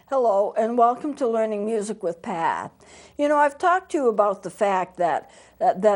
Hello, and welcome to Learning Music with Pat. You know, I've talked to you about the fact that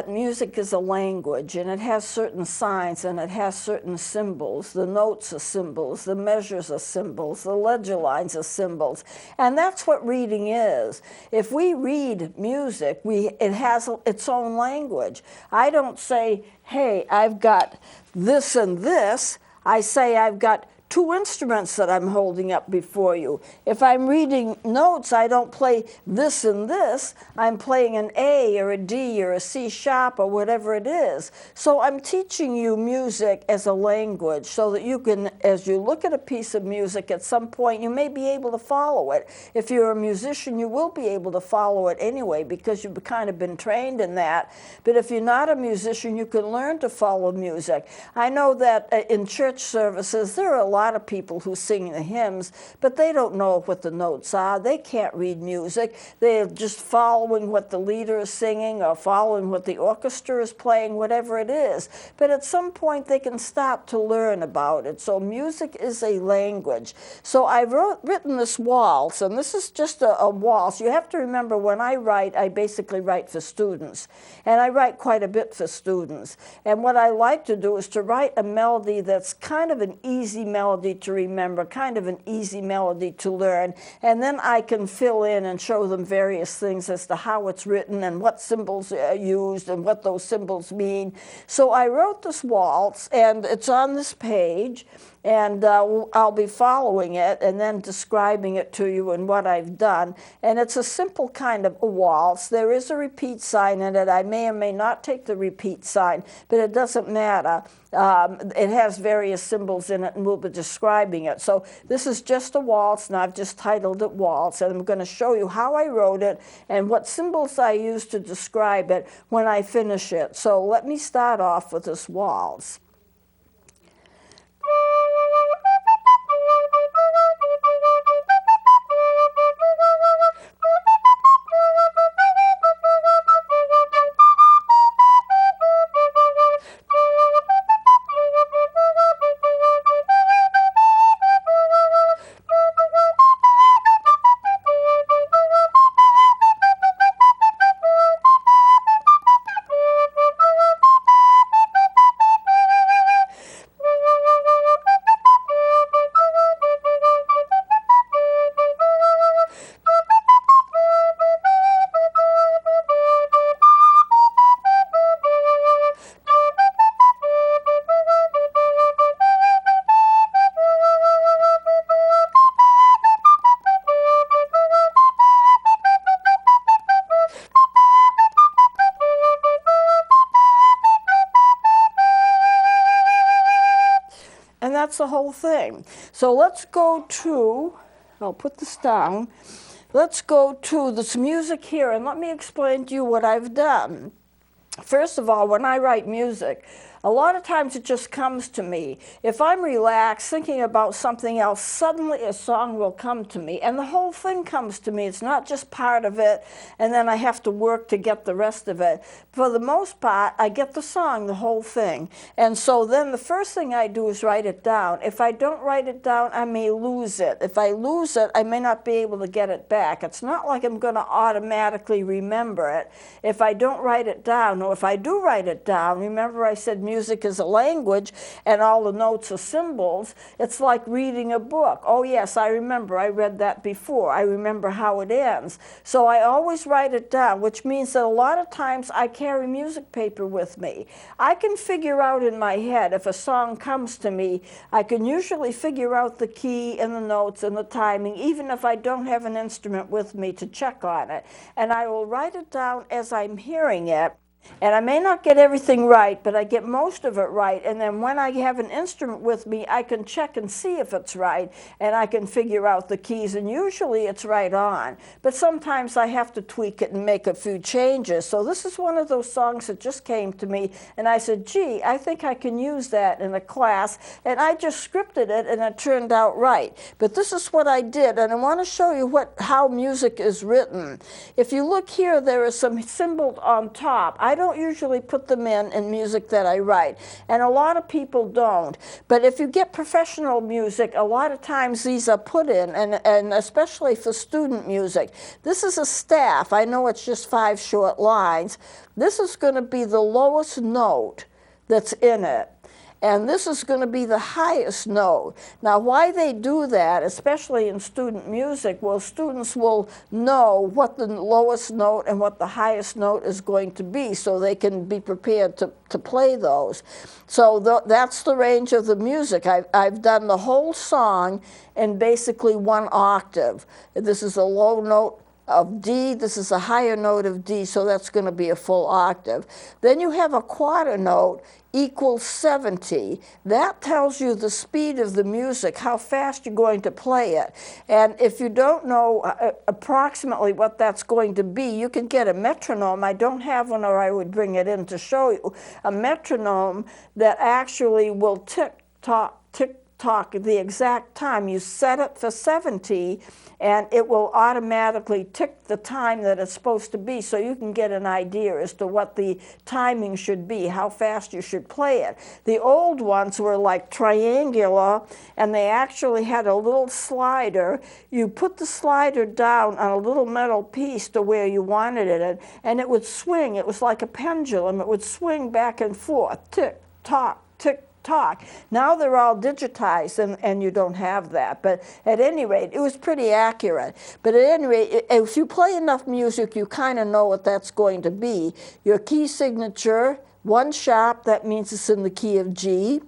music is a language, and it has certain signs, and it has certain symbols. The notes are symbols, the measures are symbols, the ledger lines are symbols, and that's what reading is. If we read music, it has its own language. I don't say, hey, I've got this and this. I say I've got two instruments that I'm holding up before you. If I'm reading notes, I don't play this and this. I'm playing an A or a D or a C sharp or whatever it is. So I'm teaching you music as a language so that you can, as you look at a piece of music at some point, you may be able to follow it. If you're a musician, you will be able to follow it anyway because you've kind of been trained in that. But if you're not a musician, you can learn to follow music. I know that in church services, there are a lot of people who sing the hymns, but they don't know what the notes are. They can't read music. They're just following what the leader is singing or following what the orchestra is playing, whatever it is. But at some point, they can stop to learn about it. So music is a language. So I've written this waltz, and this is just a waltz. You have to remember, when I write, I basically write for students. And I write quite a bit for students. And what I like to do is to write a melody that's kind of an easy melody to remember, kind of an easy melody to learn, and then I can fill in and show them various things as to how it's written and what symbols are used and what those symbols mean. So I wrote this waltz, and it's on this page, and I'll be following it and then describing it to you and what I've done. And it's a simple kind of a waltz. There is a repeat sign in it. I may or may not take the repeat sign, but it doesn't matter. It has various symbols in it, and we'll be describing it. So this is just a waltz, and I've just titled it Waltz, and I'm going to show you how I wrote it and what symbols I use to describe it when I finish it. So let me start off with this waltz. And that's the whole thing. So let's go to, I'll put this down. Let's go to this music here, and let me explain to you what I've done. First of all, when I write music, a lot of times it just comes to me. If I'm relaxed, thinking about something else, suddenly a song will come to me, and the whole thing comes to me. It's not just part of it, and then I have to work to get the rest of it. For the most part, I get the song, the whole thing. And so then the first thing I do is write it down. If I don't write it down, I may lose it. If I lose it, I may not be able to get it back. It's not like I'm going to automatically remember it if I don't write it down. Or if I do write it down, remember I said music is a language and all the notes are symbols. It's like reading a book. Oh yes, I remember, I read that before. I remember how it ends. So I always write it down, which means that a lot of times I carry music paper with me. I can figure out in my head, if a song comes to me, I can usually figure out the key and the notes and the timing, even if I don't have an instrument with me to check on it. And I will write it down as I'm hearing it. And I may not get everything right, but I get most of it right. And then when I have an instrument with me, I can check and see if it's right, and I can figure out the keys, and usually it's right on. But sometimes I have to tweak it and make a few changes. So this is one of those songs that just came to me, and I said, gee, I think I can use that in a class. And I just scripted it, and it turned out right. But this is what I did, and I want to show you how music is written. If you look here, there is some symbol on top. I don't usually put them in music that I write, and a lot of people don't. But if you get professional music, a lot of times these are put in, and especially for student music. This is a staff. I know it's just 5 short lines. This is going to be the lowest note that's in it. And this is going to be the highest note. Now, why they do that, especially in student music, well, students will know what the lowest note and what the highest note is going to be, so they can be prepared to play those. So that's the range of the music. I've done the whole song in basically 1 octave. This is a low note of D, this is a higher note of D, so that's going to be a full octave. Then you have a quarter note equals 70. That tells you the speed of the music, how fast you're going to play it. And if you don't know approximately what that's going to be, you can get a metronome. I don't have one, or I would bring it in to show you. A metronome that actually will tick-tock, tick-tock the exact time. You set it for 70, and it will automatically tick the time that it's supposed to be, so you can get an idea as to what the timing should be, how fast you should play it. The old ones were like triangular, and they actually had a little slider. You put the slider down on a little metal piece to where you wanted it, and it would swing. It was like a pendulum. It would swing back and forth, tick, tock, tick, talk. Now they're all digitized, and you don't have that. But at any rate, it was pretty accurate. But at any rate, if you play enough music, you kind of know what that's going to be. Your key signature, 1 sharp, that means it's in the key of G.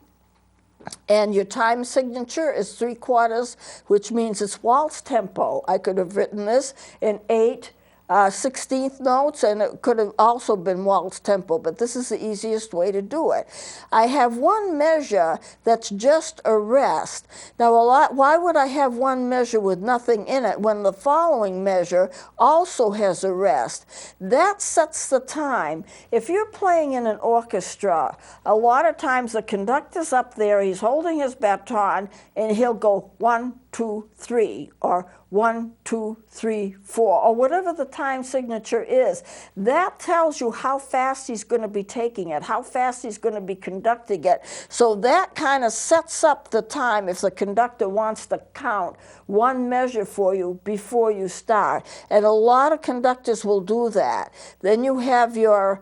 And your time signature is 3/4, which means it's waltz tempo. I could have written this in 8 16th notes, and it could have also been waltz tempo, but this is the easiest way to do it. I have 1 measure that's just a rest. Now, why would I have 1 measure with nothing in it when the following measure also has a rest? That sets the time. If you're playing in an orchestra, a lot of times the conductor's up there, he's holding his baton, and he'll go 1, 2, 3, or 1, 2, 3, 4, or whatever the time signature is. That tells you how fast he's going to be taking it, how fast he's going to be conducting it. So that kind of sets up the time if the conductor wants to count 1 measure for you before you start. And a lot of conductors will do that. Then you have your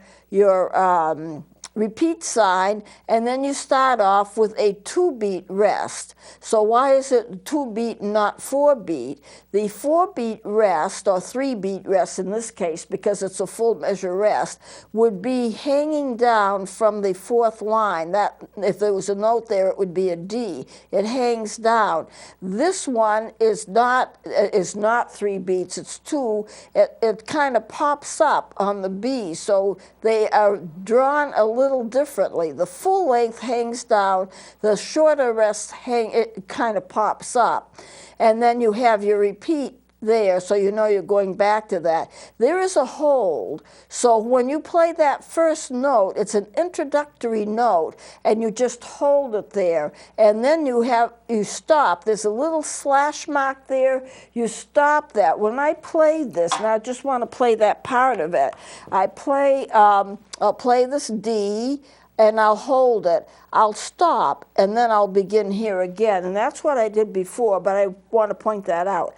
repeat sign, and then you start off with a 2-beat rest. So why is it 2-beat, not 4-beat? The 4-beat rest, or 3-beat rest in this case, because it's a full measure rest, would be hanging down from the 4th line. That, if there was a note there, it would be a D. It hangs down. This one is not 3 beats, it's 2. It kind of pops up on the B, so they are drawn a little differently. The full length hangs down, the shorter rest it kind of pops up. And then you have your repeat there, so you know you're going back to that. There is a hold, so when you play that first note, it's an introductory note, and you just hold it there, and then you stop. There's a little slash mark there. You stop that. When I played this, and I just want to play that part of it, I'll play this D, and I'll hold it. I'll stop, and then I'll begin here again, and that's what I did before, but I want to point that out.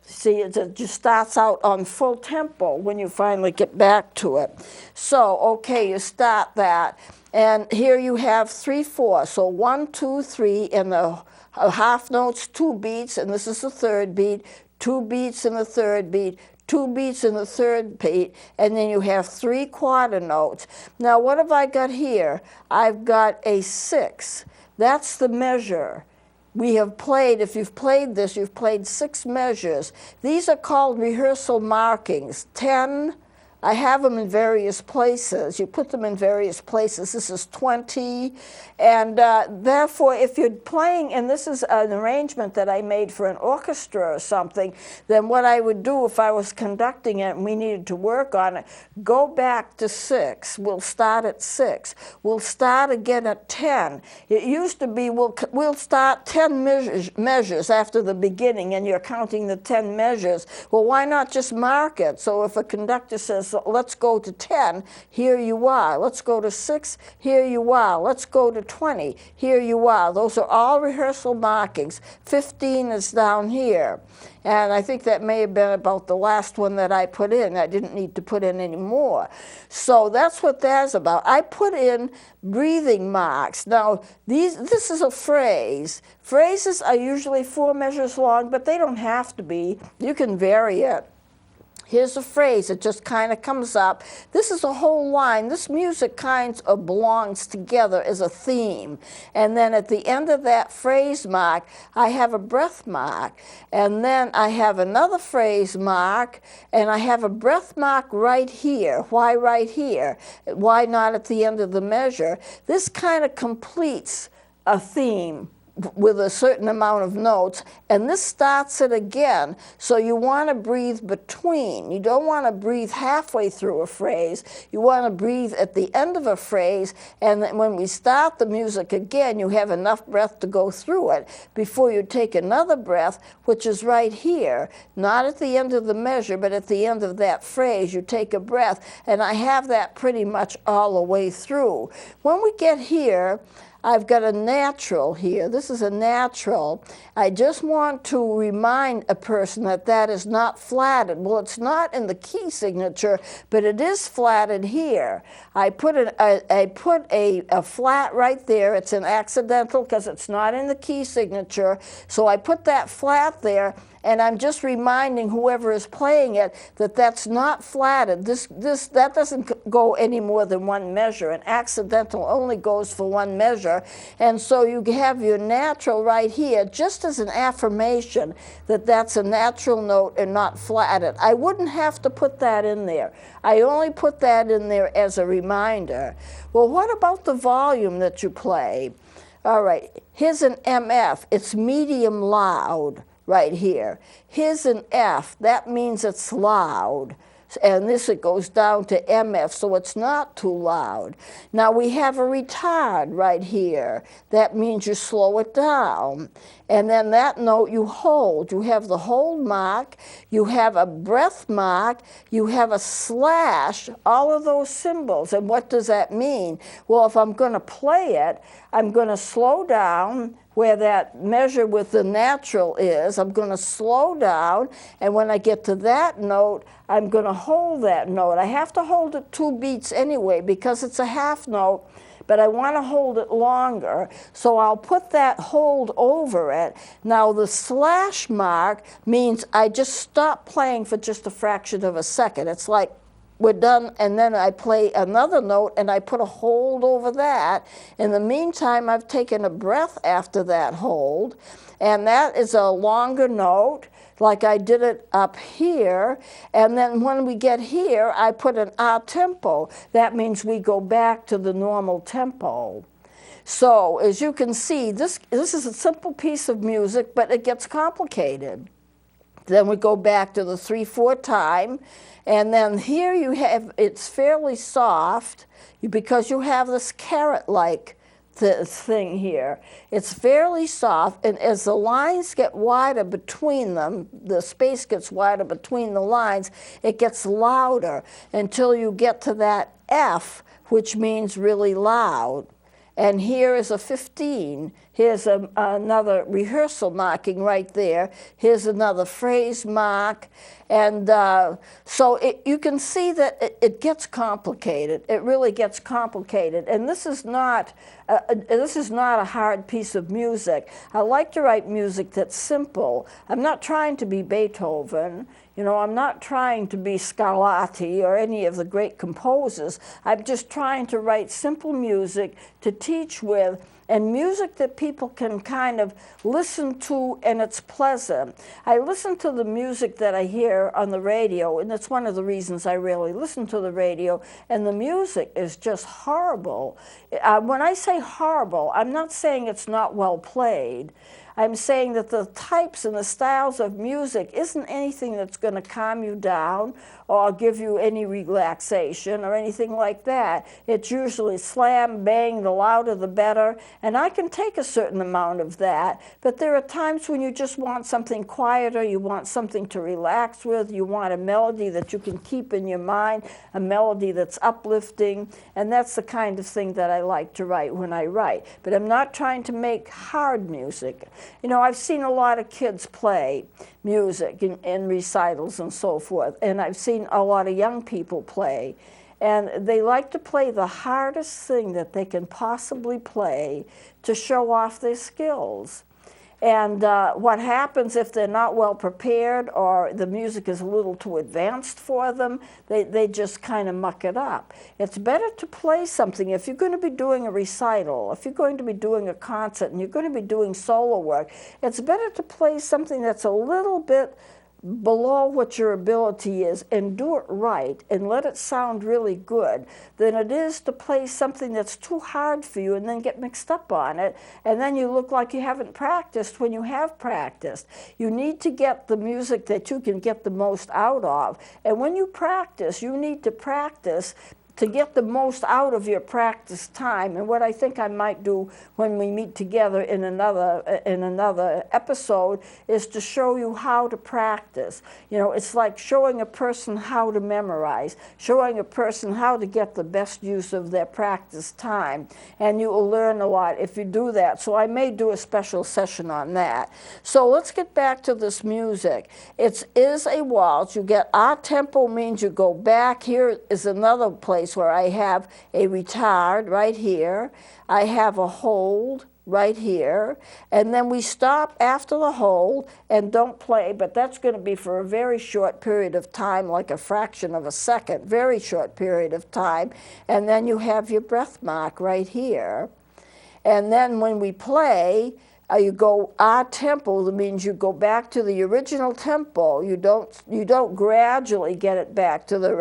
See, it just starts out on full tempo when you finally get back to it. So, okay, you start that. And here you have 3/4. So 1, 2, 3, and the half notes, 2 beats, and this is the 3rd beat, 2 beats in the 3rd beat, 2 beats in the 3rd beat, and then you have 3 quarter notes. Now, what have I got here? I've got a 6. That's the measure. We have played, if you've played this, you've played 6 measures. These are called rehearsal markings, 10, I have them in various places. You put them in various places. This is 20. And therefore, if you're playing, and this is an arrangement that I made for an orchestra or something, then what I would do if I was conducting it and we needed to work on it, go back to 6. We'll start at 6. We'll start again at 10. It used to be we'll start 10 measures after the beginning, and you're counting the 10 measures. Well, why not just mark it? So if a conductor says, let's go to 10, here you are. Let's go to 6, here you are. Let's go to 20, here you are. Those are all rehearsal markings. 15 is down here. And I think that may have been about the last one that I put in. I didn't need to put in any more. So that's what that's about. I put in breathing marks. Now, this is a phrase. Phrases are usually 4 measures long, but they don't have to be. You can vary it. Here's a phrase. It just kind of comes up. This is a whole line. This music kind of belongs together as a theme. And then at the end of that phrase mark, I have a breath mark. And then I have another phrase mark, and I have a breath mark right here. Why right here? Why not at the end of the measure? This kind of completes a theme with a certain amount of notes, and this starts it again. So you want to breathe between. You don't want to breathe halfway through a phrase. You want to breathe at the end of a phrase, and then when we start the music again, you have enough breath to go through it before you take another breath, which is right here. Not at the end of the measure, but at the end of that phrase, you take a breath, and I have that pretty much all the way through. When we get here, I've got a natural here. This is a natural. I just want to remind a person that that is not flatted. Well, it's not in the key signature, but it is flatted here. I put a flat right there. It's an accidental because it's not in the key signature. So I put that flat there, and I'm just reminding whoever is playing it that that's not flatted. That doesn't go any more than 1 measure. An accidental only goes for 1 measure. And so you have your natural right here just as an affirmation that that's a natural note and not flatted. I wouldn't have to put that in there. I only put that in there as a reminder. Well, what about the volume that you play? All right, here's an MF. It's medium loud. Right here. Here's an F. That means it's loud. And this, it goes down to MF, so it's not too loud. Now we have a retard right here. That means you slow it down. And then that note you hold. You have the hold mark, you have a breath mark, you have a slash, all of those symbols. And what does that mean? Well, if I'm going to play it, I'm going to slow down where that measure with the natural is. I'm going to slow down, and when I get to that note, I'm going to hold that note. I have to hold it 2 beats anyway because it's a half note, but I want to hold it longer, so I'll put that hold over it. Now the slash mark means I just stop playing for just a fraction of a second. It's like we're done, and then I play another note and I put a hold over that. In the meantime, I've taken a breath after that hold, and that is a longer note, like I did it up here. And then when we get here, I put an A tempo. That means we go back to the normal tempo. So as you can see, this is a simple piece of music, but it gets complicated. Then we go back to the 3/4 time, and then here you have, it's fairly soft because you have this carrot-like thing here. It's fairly soft, and as the lines get wider between them, the space gets wider between the lines, it gets louder until you get to that F, which means really loud. And here is a 15. Here's another rehearsal marking right there. Here's another phrase mark. And so you can see that it gets complicated. It really gets complicated. And this is not a hard piece of music. I like to write music that's simple. I'm not trying to be Beethoven. You know, I'm not trying to be Scarlatti or any of the great composers. I'm just trying to write simple music to teach with, and music that people can kind of listen to and it's pleasant. I listen to the music that I hear on the radio, and that's one of the reasons I really listen to the radio, and the music is just horrible. When I say horrible, I'm not saying it's not well played. I'm saying that the types and the styles of music isn't anything that's going to calm you down or give you any relaxation or anything like that. It's usually slam, bang, the louder the better, and I can take a certain amount of that, but there are times when you just want something quieter, you want something to relax with, you want a melody that you can keep in your mind, a melody that's uplifting, and that's the kind of thing that I like to write when I write. But I'm not trying to make hard music. You know, I've seen a lot of kids play music in recitals and so forth, and I've seen a lot of young people play, and they like to play the hardest thing that they can possibly play to show off their skills. And what happens if they're not well prepared or the music is a little too advanced for them, they just kind of muck it up. It's better to play something. If you're going to be doing a recital, if you're going to be doing a concert and you're going to be doing solo work, it's better to play something that's a little bit below what your ability is and do it right and let it sound really good than it is to play something that's too hard for you and then get mixed up on it, and then you look like you haven't practiced when you have practiced. You need to get the music that you can get the most out of, and when you practice, you need to practice to get the most out of your practice time. And what I think I might do when we meet together in another episode is to show you how to practice. You know, it's like showing a person how to memorize, showing a person how to get the best use of their practice time. And you will learn a lot if you do that. So I may do a special session on that. So let's get back to this music. It is a waltz. You get a tempo means you go back. Here is another place where I have a retard right here, I have a hold right here, and then we stop after the hold and don't play, but that's going to be for a very short period of time, like a fraction of a second, very short period of time, and then you have your breath mark right here. And then when we play, you go a tempo, that means you go back to the original tempo. You don't gradually get it back to the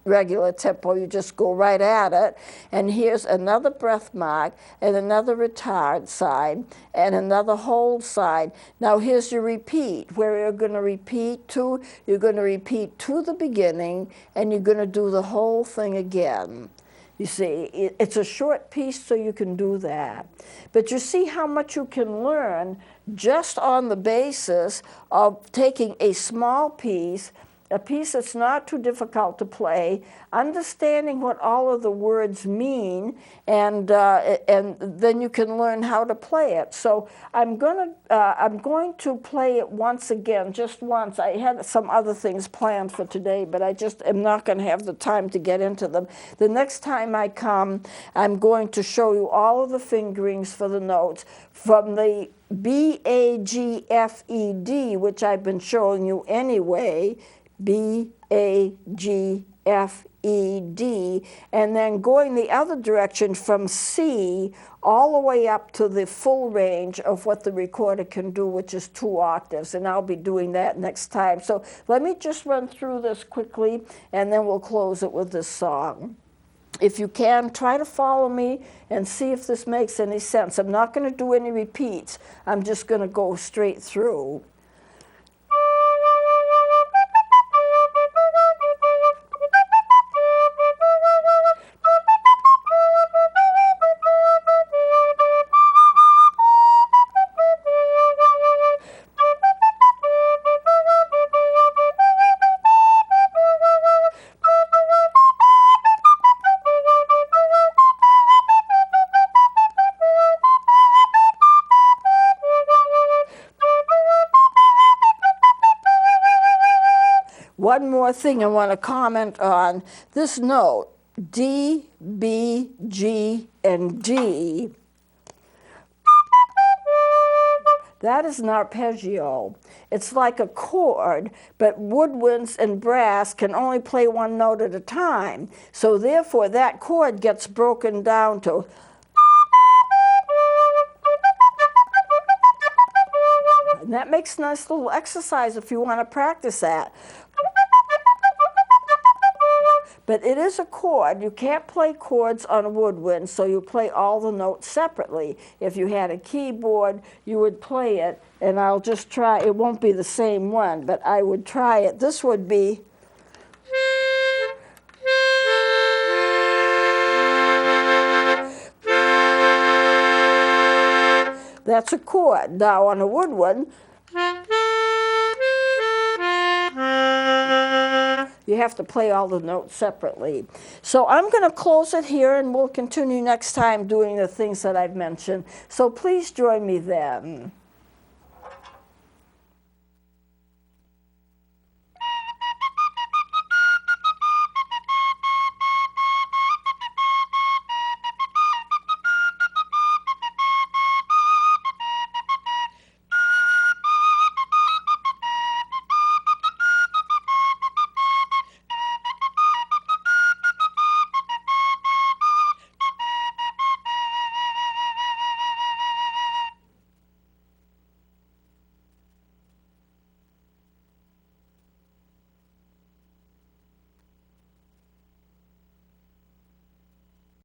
regular tempo. You just go right at it. And here's another breath mark and another retard side and another hold side. Now here's your repeat, where you're going to repeat to. You're going to repeat to the beginning, and you're going to do the whole thing again. You see, it's a short piece, so you can do that. But you see how much you can learn just on the basis of taking a small piece, a piece that's not too difficult to play, understanding what all of the words mean, and then you can learn how to play it. So I'm going to play it once again, just once. I had some other things planned for today, but I just am not going to have the time to get into them. The next time I come, I'm going to show you all of the fingerings for the notes from the B, A, G, F, E, D, which I've been showing you anyway, B, A, G, F, E, D, and then going the other direction from C all the way up to the full range of what the recorder can do, which is 2 octaves, and I'll be doing that next time. So let me just run through this quickly, and then we'll close it with this song. If you can, try to follow me and see if this makes any sense. I'm not going to do any repeats. I'm just going to go straight through. One more thing I want to comment on. This note, D, B, G, and D. That is an arpeggio. It's like a chord, but woodwinds and brass can only play one note at a time. So therefore, that chord gets broken down to. And that makes a nice little exercise if you want to practice that. But it is a chord. You can't play chords on a woodwind, so you play all the notes separately. If you had a keyboard, you would play it, and I'll just try. It won't be the same one, but I would try it. This would be. That's a chord. Now on a woodwind, you have to play all the notes separately. So I'm going to close it here, and we'll continue next time doing the things that I've mentioned. So please join me then.